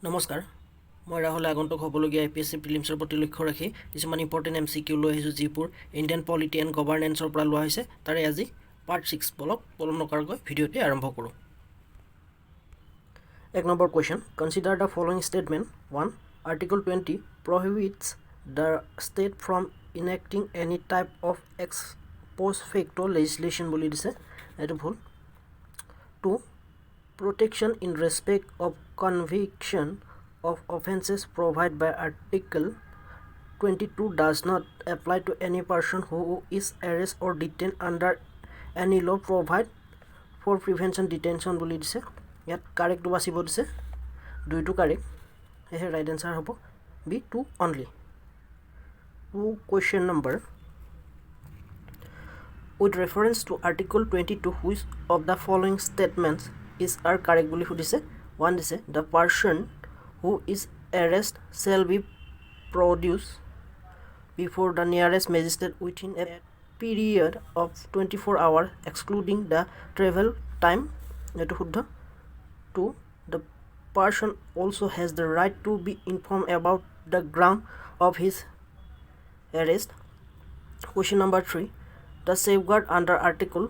নমস্কাৰ মই ৰাহুল আগন্তুক হ'বলগীয়া APSC প্ৰিলিমছৰ প্ৰতি লক্ষ্য ৰাখি কিছুমান ইম্পৰ্টেণ্ট MCQ লৈ আহিছোঁ যিবোৰ ইণ্ডিয়ান পলিটি এণ্ড গভৰ্নেন্সৰ পৰা লোৱা হৈছে তাৰে আজি পাৰ্ট 6 পলম নকৰাকৈ ভিডিঅ'টি আৰম্ভ কৰোঁ। 1 number question, consider the following statement. 1. Article 20 prohibits the state from enacting any type of ex post facto legislation বুলি দিছে, এইটো ভুল। 2. Protection in respect of conviction of offences provided by Article 22 does not apply to any person who is arrested or detained under any law provide for prevention detention বুলি দিছে। ইয়াত কাৰেক্টটো বাছিব দিছে, দুইটো কাৰেক্ট, সেয়ে ৰাইট এনসাৰ হ'ব B2 only। 2 question number, with reference to Article 22 which of the following statements is are correct বুলি সুধিছে। 1 দিছে, the person who is arrested shall be produced before the nearest magistrate within a period of 24 hours excluding the travel time, এইটো শুদ্ধ। 2. the person also has the right to be informed about the ground of his arrest। Question number 3, the safeguard under Article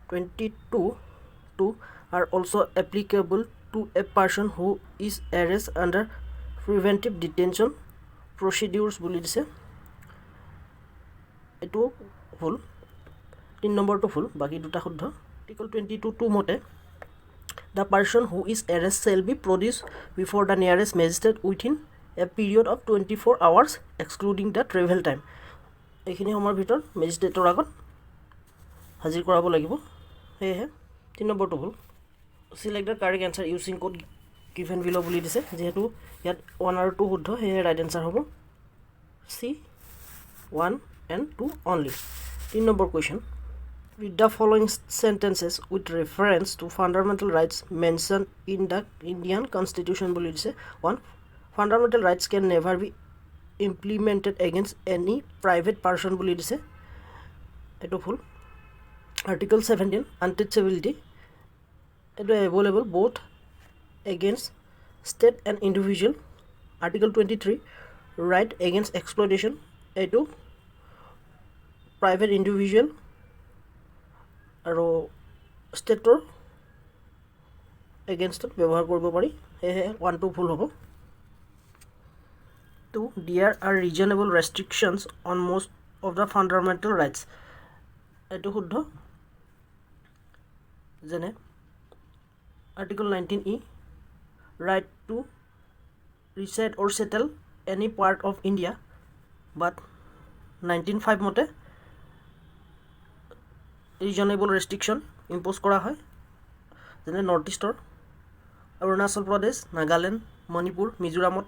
22 are also applicable to a person who is arrested under preventive detention procedures বুলি দিছে, এইটো ভুল। 3 নম্বৰটো ভুল, বাকি দুটা শুদ্ধ। Article 22 মতে the person who is arrested shall be produced before the nearest magistrate within a period of 24 hours excluding the travel time। এইখিনি সময়ৰ ভিতৰত মেজিষ্ট্ৰেটৰ আগত হাজিৰ কৰাব লাগিব, সেয়েহে 3 নম্বৰটো ভুল। Select the correct answer using code given below বুলি দিছে, যেহেতু ইয়াত 1 আৰু 2 শুদ্ধ, সেয়ে ৰাইট এনসাৰ হ'ব C 1 and 2 only। 3 number question, read the following sentences with reference to fundamental rights mentioned in the Indian Constitution বুলি দিছে। 1. Fundamental rights can never be implemented against any private person বুলি দিছে, এইটো ভুল। Article 17 untouchability, it is available both against state and individual। Article 23 right against exploitation, it is private individual আৰু ষ্টেটৰ এগেইনষ্টত ব্যৱহাৰ কৰিব পাৰি, সেয়েহে 1 2 ভুল হ'ব। 2. there are reasonable restrictions on most of the fundamental rights, এইটো শুদ্ধ। যেনে Article 19E right to reside or settle any part of India, but 19(5) মতে ৰিজনেবল ৰেষ্ট্ৰিকশ্যন ইম্প'জ কৰা হয়, যেনে নৰ্থ ইষ্টৰ অৰুণাচল প্ৰদেশ, নাগালেণ্ড, মণিপুৰ, মিজোৰামত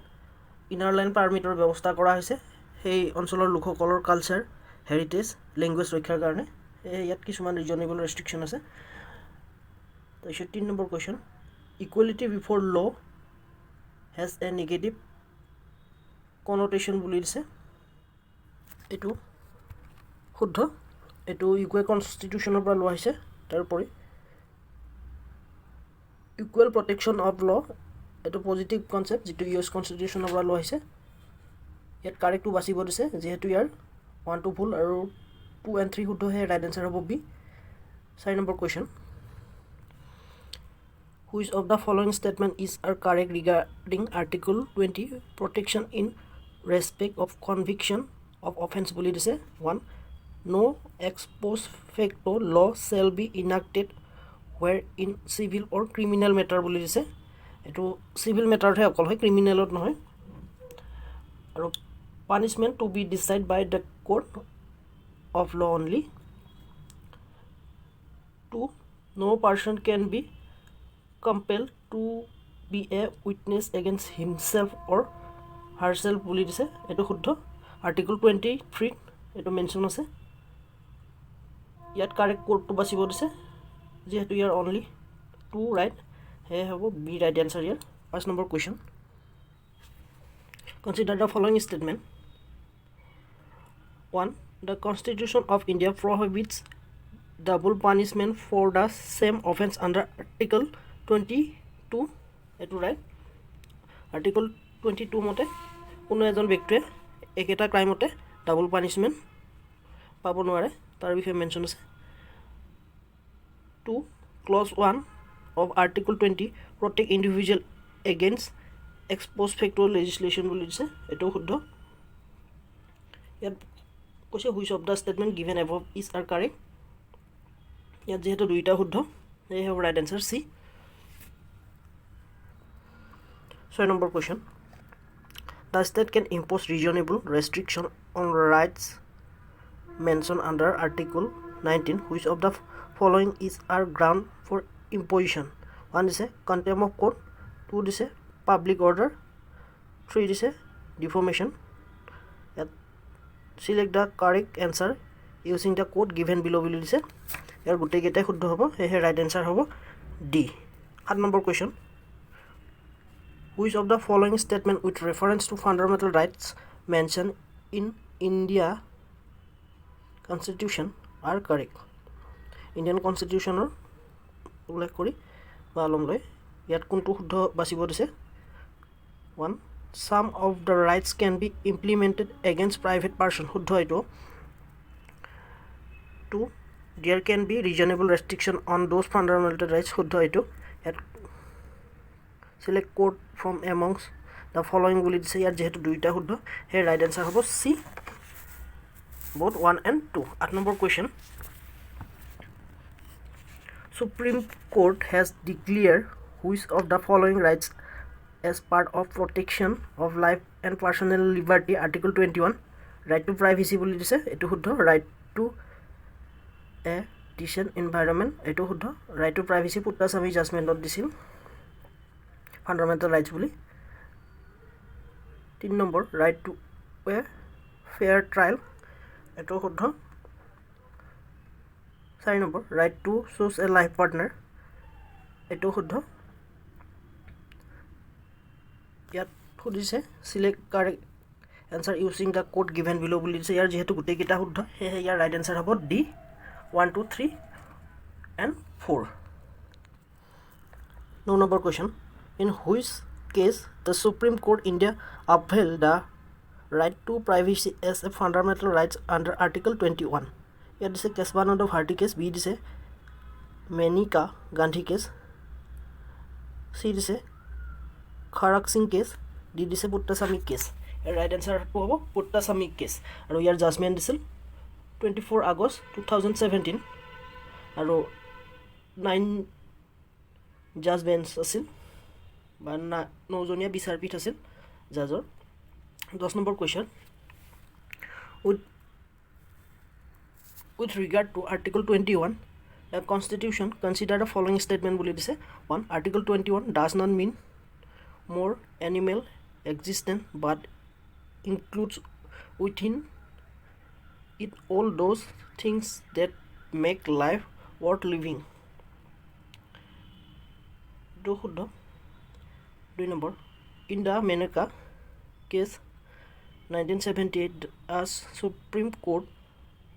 ইনাৰ লাইন পাৰ্মিটৰ ব্যৱস্থা কৰা হৈছে সেই অঞ্চলৰ লোকসকলৰ কালচাৰ, হেৰিটেজ, লেংগুৱেজ ৰক্ষাৰ কাৰণে, ইয়াত কিছুমান ৰিজনেবল ৰেষ্ট্ৰিকশ্যন আছে। তাৰপিছত 3 নম্বৰ কুৱেশ্যন, ইকুৱেলিটি বিফৰ ল হেজ এ নিগেটিভ কনটেশ্যন বুলি দিছে, এইটো শুদ্ধ। এইটো ইউকে কনষ্টিটিউশ্যনৰ পৰা লোৱা হৈছে। তাৰোপৰি ইকুৱেল প্ৰটেকশ্যন অফ ল, এইটো পজিটিভ কনচেপ্ট যিটো US কনষ্টিটিউশ্যনৰ পৰা লোৱা হৈছে। ইয়াত কাৰেক্টটো বাছিব দিছে, যিহেতু ইয়াৰ 1 2 ভুল আৰু 2 and 3 শুদ্ধ, সেয়ে ৰাইট এনসাৰ হ'ব B। 4 number question, which of the following statement is are correct regarding Article 20 protection in respect of conviction of offense বুলি দিছে। 1. no ex post facto law shall be enacted where in civil or criminal matter বুলি দিছে, এইটো civil মেটাৰতহে অকল হয়, ক্ৰিমিনেলত নহয়। আৰু punishment to be decided by the court of law only. 2. no person can be compelled to be a witness against himself or herself বুলি দিছে, এইটো শুদ্ধ। Article 23 এইটো মেনশ্যন আছে, ইয়াত কাৰেক্ট কোডটো বাছিব দিছে, যিহেতু ইয়াৰ অনলি 2 ৰাইট, সেয়ে হ'ব বি ৰাইট এনসাৰ ইয়াৰ। 5 number question, consider the following statement. 1. the Constitution of India prohibits double punishment for the same offense under Article 22, এইটো ৰাইট। আৰ্টিকল 22 মতে কোনো এজন ব্যক্তিয়ে একেটা ক্ৰাইমতে ডাবল পানিশমেণ্ট পাব নোৱাৰে তাৰ বিষয়ে মেনশ্যন আছে 2 clause 1 of article 20 protect individual against ex post facto legislation বুলি দিছে এটো শুদ্ধ ইয়াত কৈছে which of the statement given above is are correct ইয়াত যেহেতু দুইটা শুদ্ধ এই হ'ব right answer C 6 number question the state can impose reasonable restriction on rights mentioned under article 19 which of the following is our ground for imposition 1 is a contempt of court 2 is a public order 3 is a defamation select the correct answer using the code given below will is a here gute geta শুদ্ধ হ'ব he right answer হ'ব D 8 number question which of the following statement with reference to fundamental rights mentioned in India constitution are correct Indian constitution উল্লেখ কৰি balm লৈ ইয়াত কোনটো শুদ্ধ বাছিব দিছে 1 some of the rights can be implemented against private person শুদ্ধ এটো 2 there can be reasonable restriction on those fundamental rights শুদ্ধ এটো select code from amongst the following বুলি দিছে ইয়াত যেহেতু দুইটা শুদ্ধ হে রাইট आंसर হ'ব C both 1 and 2 8 number question Supreme Court has declared which of the following rights as part of protection of life and personal liberty article 21 right to privacy বুলি দিছে এটো শুদ্ধ right to a decent environment এটো শুদ্ধ right to privacy পুত্তাস আমি জাজমেন্টত দিছিল fundamental rights বুলি 3 number right to a fair trial এটো শুদ্ধ 4 number right to choose a life partner এটো শুদ্ধ ইয়াত খুদিছে select correct answer using the code given below বুলি দিছে ইয়াৰ যেহেতু গুটে কিটা শুদ্ধ হে ইয়াৰ right answer হ'ব D 1 2 3 and 4 no number question in which case the Supreme Court India upheld the right to privacy as a fundamental rights under article 21 ইয়াত দিছে case 1 of Harty case B দিছে Menika Gandhi case C দিছে Kharak Singh case D দিছে Puttasamy case right answer হ'ব Puttasamy case আৰু ইয়াৰ judgement দিছিল 24 August 2017 আৰু 9 জাজ বেঞ্চ আছিল বা 9 জনীয়া বিচাৰপীঠ আছিল জাজৰ 10 number question with regard to article 21 the constitution consider the following statement বুলি দিছে 1 article 21 does not mean more animal existence but includes within it all those things that make life worth living do শুদ্ধ 2 number in the Menaka case 1978 as Supreme Court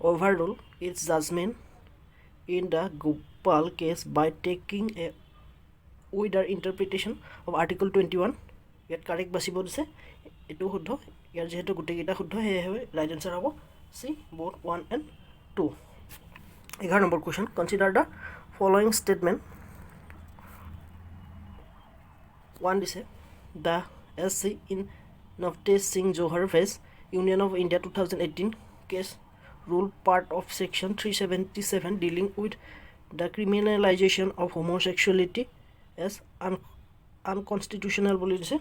overruled its judgment in the Gopal case by taking a wider interpretation of article 21 yet correct basibo dise etu শুদ্ধ ইয়াৰ যেহেতু গুটে কিটা শুদ্ধ হে right answer হ'ব C both 1 and 2 11 number question consider the following statement 1 dise the SC in Navtesh Singh Johar vs Union of India 2018 case rule part of section 377 dealing with the criminalization of homosexuality as unconstitutional বুলি দিছে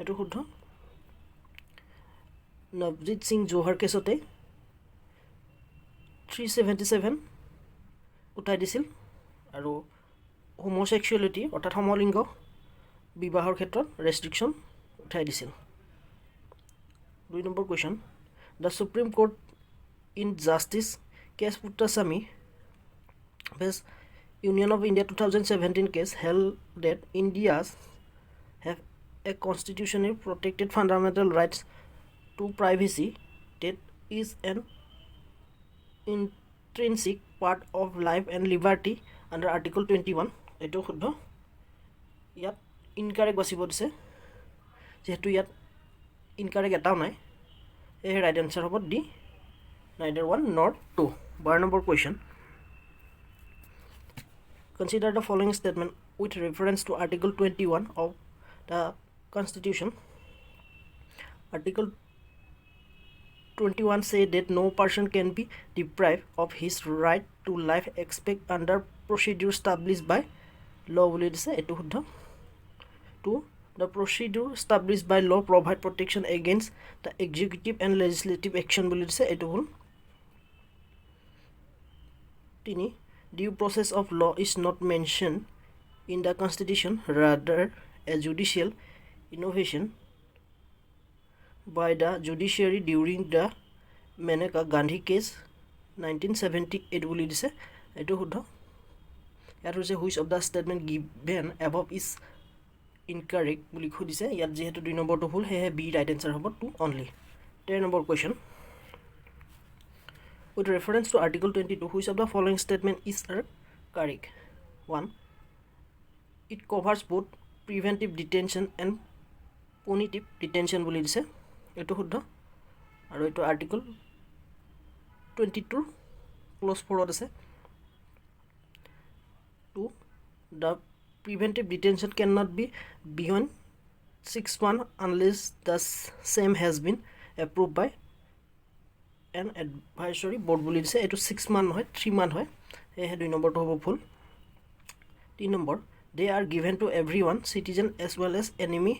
এটো শুদ্ধ Navjit Singh Johar কেছতে 377 উঠাই দিছিল আৰু homosexuality অৰ্থাৎ সমলিংগ বিবাহৰ ক্ষেত্ৰত ৰেষ্ট্ৰিকশন উঠাই দিছিল 2 number question the Supreme Court in Justice case Puttasamy vs Union of India 2017 case held that India's have a constitutionally protected fundamental rights to privacy that is an intrinsic part of life and liberty under article 21 eto শুদ্ধ ইয়াত incorrect basibo dise যেহেতু ইয়াত incorrect এটাও নাই এই right answer হ'ব D neither 1 nor 2 12 number question consider the following statement with reference to article 21 of the constitution article 21 say that no person can be deprived of his right to life except under procedure established by law বুলি দিছে এটো শুদ্ধ 2 the procedure established by law provide protection against the executive and legislative action বুলি দিছে এটো ভুল 3 due process of law is not mentioned in the constitution rather a judicial innovation by the judiciary during the Maneka Gandhi case 1978 বুলি দিছে এটো শুদ্ধ ইয়াত হৈছে which of the statement given above is incorrect বুলি খুদিছে ইয়াত যেহেতু 2 নম্বৰটো ভুল হে বি ৰাইট আনসাৰ হ'ব 2 only 10 number question with reference to article 22 which of the following statement is correct 1 it covers both preventive detention and punitive detention বুলি দিছে এটো শুদ্ধ আৰু এটো article 22 clause 4 আছে 2 the preventive detention cannot be beyond 6 months unless the same has been approved by an advisory board বুলি দিছে এটো 6 month হয় 3 month হয় এই 2 নম্বৰটো হ'ব ফুল 3 number they are given to everyone citizen as well as enemy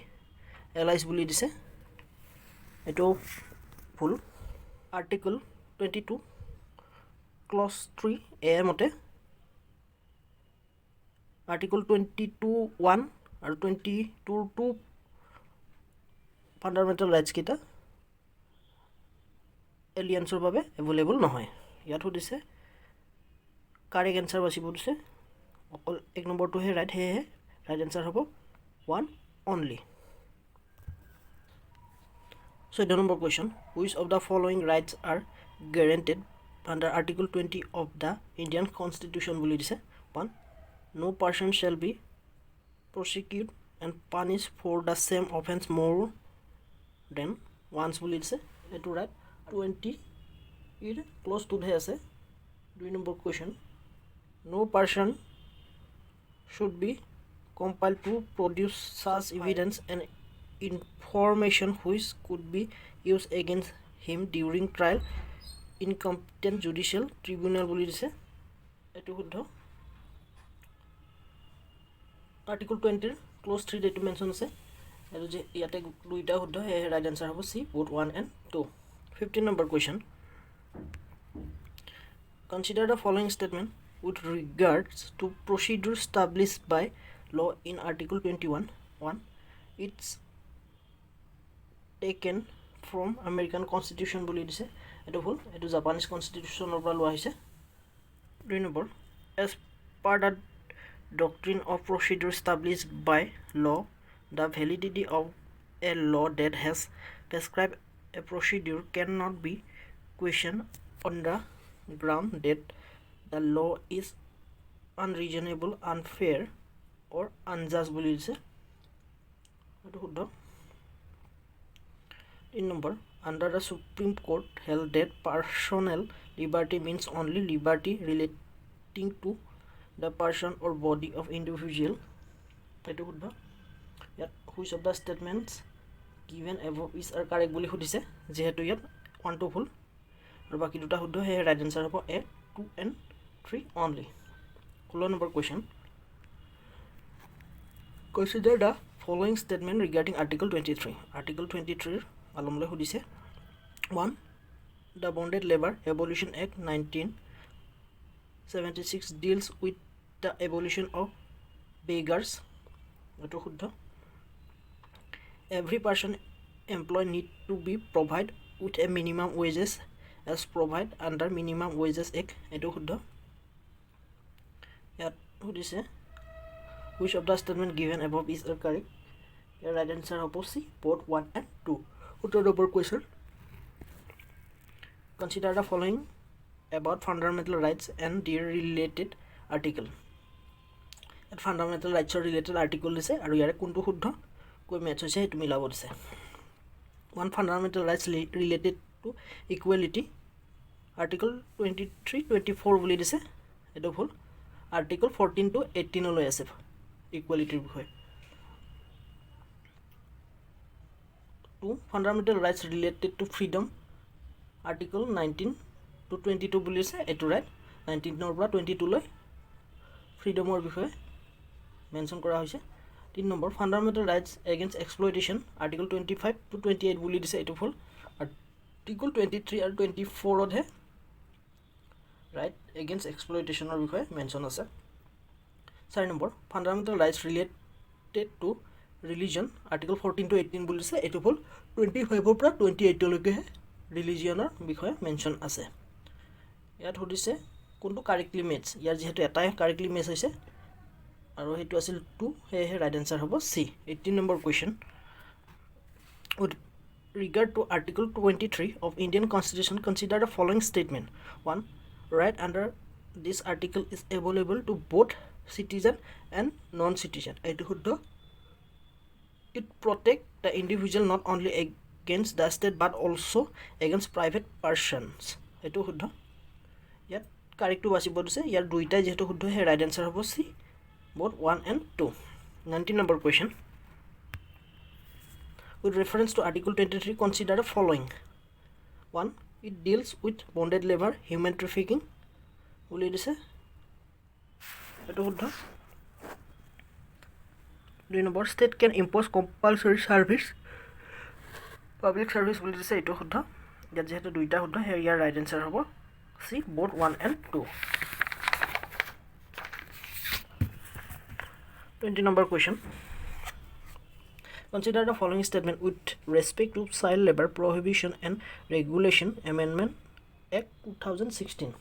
allies বুলি দিছে এটো ফুল article 22 clause 3 a মতে article 22 1 আৰু 22 2 fundamental rights kita aliensৰ বাবে available নহয় ইয়াত দিছে কাৰেক্ট आंसर বাছিব দিছে অকল এক নম্বৰটো হে ৰাইট হে ৰাইট आंसर হ'ব 1 only so the number question which of the following rights are guaranteed under article 20 of the Indian constitution বুলি দিছে 1 no person shall be prosecuted and punished for the same offense more than once বুলি দিছে এটো right 20 এর close two হে আছে 2 number question no person should be compelled to produce such evidence and information which could be used against him during trial incompetent judicial tribunal বুলি দিছে এটো শুদ্ধ article 20 clause 3 that mention আছে এটো যে ইয়াতে দুইটা শুদ্ধ হে রাইট आंसर হ'ব C both 1 and 2 15 number question consider the following statement with regards to procedure established by law in article 21 1 it's taken from American constitution বুলি দিছে এটো ভুল এটো জাপানিজ কনস্টিটিউশনৰ পৰা লোৱা হৈছে 2 number as per the doctrine of procedure established by law the validity of a law that has prescribed a procedure cannot be questioned on the ground that the law is unreasonable unfair or unjust বুলি দিছে এটো শুদ্ধ 3 number under the Supreme Court held that personal liberty means only liberty relating to the person or body of individual এটো শুদ্ধ ইয়াত which of the statements given above is correct বুলি খুদিছে যেহেতু ইয়াত 1 2 ফুল আৰু বাকি দুটা শুদ্ধ হে ৰাইট आंसर হ'ব A 2 and 3 only 16 number question consider the following statement regarding article 23 article 23 alomle খুদিছে 1 the bonded labor abolition act 1976 deals with the abolition of beggars এটো শুদ্ধ every person employed need to be provided with a minimum wages as provided under minimum wages act eto শুদ্ধ ইয়াত খুদিছে which of the statement given above is correct the right answer হ'ব C both 1 and 2 utter number question consider the following about fundamental rights and their related article at fundamental rights related article দিছে আৰু ইয়াৰে কোনটো শুদ্ধ কৈ maths হৈছে সেইটো মিলাব দিছে one fundamental rights related two equality article 23-24 বুলি দিছে এইটো ভুল আৰ্টিকল 14 to 18 লৈ আছে ইকুৱেলিটিৰ বিষয়ে to fundamental rights related to freedom article 19 to 22 বুলি আছে এইটো ৰাইট 19 পৰা 22 লৈ ফ্ৰীডমৰ বিষয়ে মেনশ্যন কৰা হৈছে 3 number fundamental rights against exploitation article 25 to 28 বুলি দিছে এইটো ভুল আৰ্টিকল 23 আৰু 24 হে ৰাইট এগেইনষ্ট এক্সপ্লইটেশ্যনৰ বিষয়ে মেনশ্যন আছে 4 number fundamental rights related two religion article 14 to 18 বুলি দিছে এইটো ভুল 25 পৰা 28 লৈকে ৰিলিজিয়নৰ বিষয়ে মেনশ্যন আছে ইয়াত সুধিছে কোনটো কাৰেক্টলি মেটছ ইয়াৰ যেহেতু এটাই কাৰেক্টলি মেটছ হৈছে আৰু হেতু আছিল 2 হে ৰাইট আনসাৰ হ'ব সি 18 number question with regard to article 23 of Indian Constitution consider the following statement 1 right under this article is available to both citizen and non-citizen etu huddho it protect the individual not only against the state but also against private persons etu huddho yat correct to basibo dise yar duita jehetu huddho he right answer hobo c both 1 and 2 19 number question with reference to article 23 consider the following 1 it deals with bonded labor human trafficking boli dise etu huddho 2 number state can impose compulsory service public service boli dise etu huddho yat jehetu duita huddho here right answer hobo c both 1 and 2 20 number question consider the following statement with respect to child labor prohibition and regulation amendment act 2016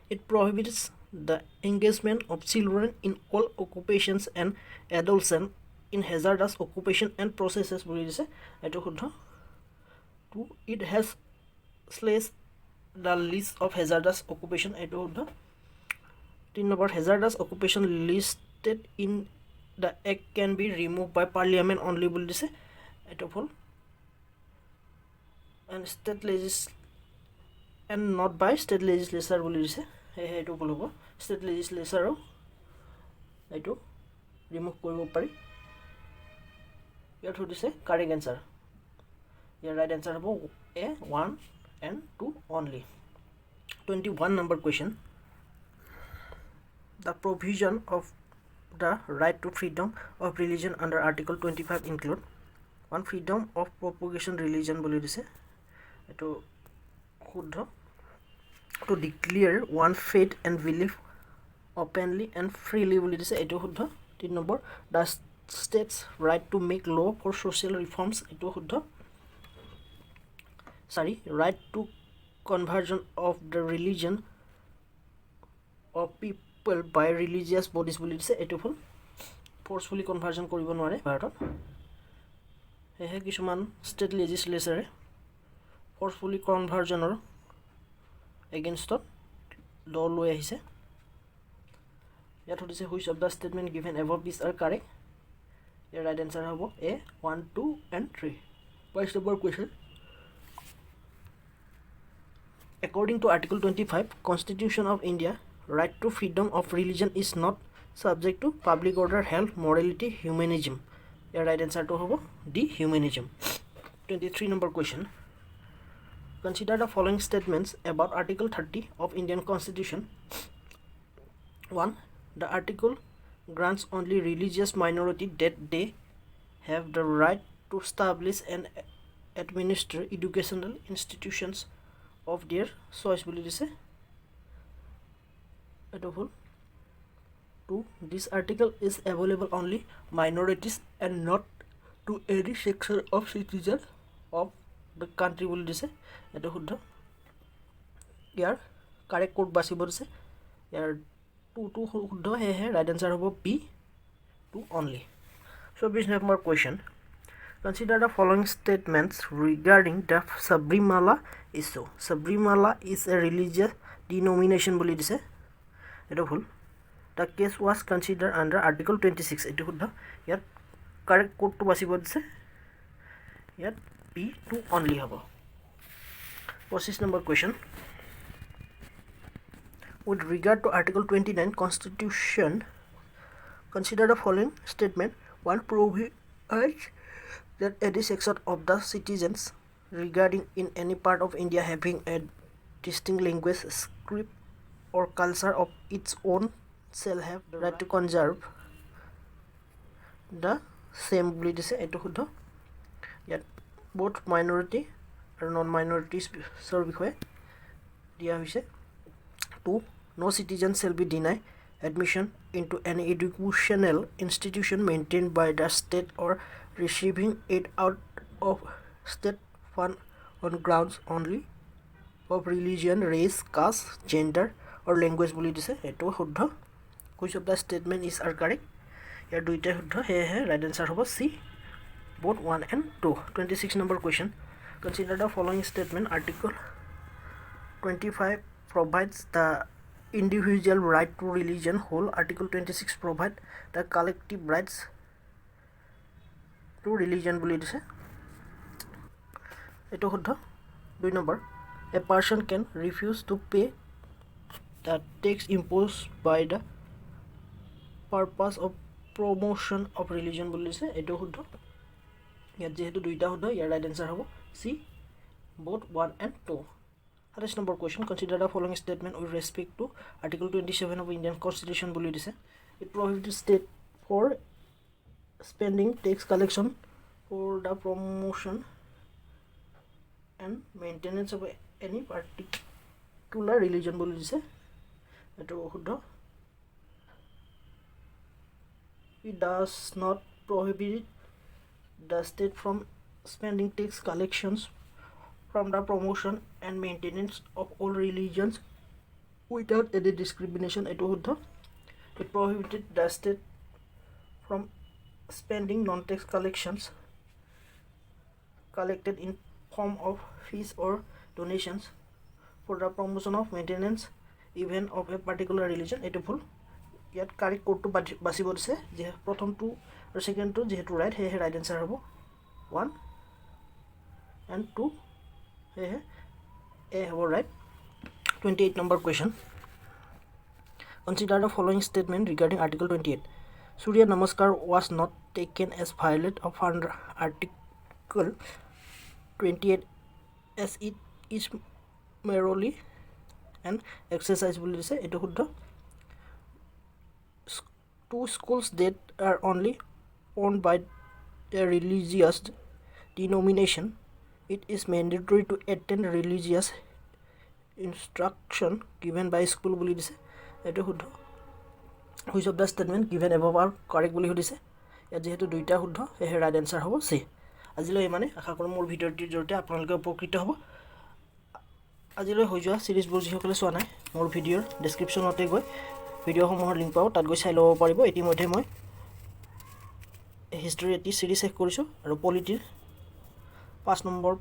it prohibits the engagement of children in all occupations and adolescents in hazardous occupation and processes boli dise etu huddho 2 it has slashed the list of hazardous occupation etu huddho 3 number hazardous occupation listed in the act can be removed by parliament only boli dise etu full and state and not by state legislature boli dise etu full hobo state legislature etu remove koribo pari yat dise correct answer your right answer hobo a 1 and 2 only 21 number question the provision of the right to freedom of religion under article 25 include one freedom of propagation religion boli dise eto huddho to declare one faith and belief openly and freely boli dise eto huddho 3 number the states right to make law for social reforms eto huddho right to conversion of the religion of people by religious bodies boli dise etu full forcefully conversion koribo nware bharatot he kisuman state legislature forcefully conversion or against law loi ahise yat hodise which of the statement given above these are correct your right answer hobo a 1 2 and 3 first number question according to article 25 constitution of India right to freedom of religion is not subject to public order health morality humanism your right answer to hobo d humanism 23 number question consider the following statements about article 30 of Indian Constitution 1 the article grants only religious minority that they have the right to establish and administer educational institutions of their choice boli dise eto full 2 this article is available only minorities and not to any section of citizens of the country boli dise eto huddho yar correct code basibo dise yar 2 huddho he right answer hobo b 2 only so 20 number question consider the following statements regarding the Sabrimala issue Sabrimala is a religious denomination boli dise eto full the case was considered under article 26 etu huddho yat correct কোডটো বাছিব দিছে ইয়াত B2 only হ'ব 25 number question with regard to article 29 constitution consider the following statement one provides that any section of the citizens regarding in any part of India having a distinct language script or culture of its own shall have the right to conserve the same বুলি দিছে এটো শুদ্ধ ইয়াত both minority আৰু non minorities সৰ বিষয়ে দিয়া হৈছে 2 no citizen shall be denied admission into any educational institution maintained by the state or receiving it out of state fund on grounds only of religion race caste gender or language বুলি দিছে এটো শুদ্ধ which of the statement is are correct ইয়াৰ দুইটা শুদ্ধ হে right answer হ'ব C both 1 and 2 26 number question consider the following statement article 25 provides the individual right to religion whole article 26 provide the collective rights to religion বুলি দিছে এটো শুদ্ধ 2 number a person can refuse to pay the tax imposed by the purpose of promotion of religion বুলি দিছে এটো শুদ্ধ ইয়াত যেহেতু দুইটা শুদ্ধ ইয়াৰ রাইট আনসার হ'ব C both 1 and 2 28 number question consider the following statement with respect to article 27 of Indian constitution বুলি দিছে it prohibits state for spending tax collection for the promotion and maintenance of any particular religion বুলি দিছে এটো শুদ্ধ it does not prohibit the state from spending tax collections from the promotion and maintenance of all religions without any discrimination eto huddha it prohibited the state from spending non-tax collections collected in form of fees or donations for the promotion of maintenance even of a particular religion eto full yet correct code to basibo dise je prothom to or second to jehetu right he right answer hobo 1 and 2 he hobo right 28 number question consider the following statement regarding article 28 surya namaskar was not taken as violation of under article 28 as it is merely an exercise বুলি দিছে এটো শুদ্ধ two schools that are only owned by a religious denomination it is mandatory to attend religious instruction given by school বুলি দিছে এটো শুদ্ধ which of the statement given above are correct বুলি দিছে এ যেহেতু দুইটা শুদ্ধ হে রাইট আনসার হ'ব C আজিলৈ মানে আশা কৰোঁ মোৰ ভিডিঅ'টিৰ জৰিয়তে আপোনালোকে উপকৃত হ'ব আজিলৈ হৈ যোৱা সিৰিজবোৰ যিসকলে চোৱা নাই মোৰ ভিডিঅ'ৰ ডেসক্ৰিপচনতে গৈ ভিডিঅ'সমূহৰ লিংক পাও তাত গৈ চাই ল'ব পাৰিব ইতিমধ্যে মই হিষ্টৰী এটি সিৰিজ শেষ কৰিছো আৰু পলিটিৰ 5 নম্বৰ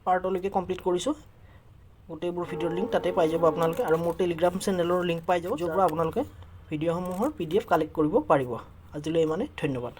পাৰ্টলৈকে কমপ্লিট কৰিছো গোটেইবোৰ ভিডিঅ'ৰ লিংক তাতে পাই যাব আপোনালোকে আৰু মোৰ টেলিগ্ৰাম চেনেলৰ লিংক পাই যাব য'ৰ পৰা আপোনালোকে ভিডিঅ'সমূহৰ PDF কালেক্ট কৰিব পাৰিব আজিলৈ মানে ধন্যবাদ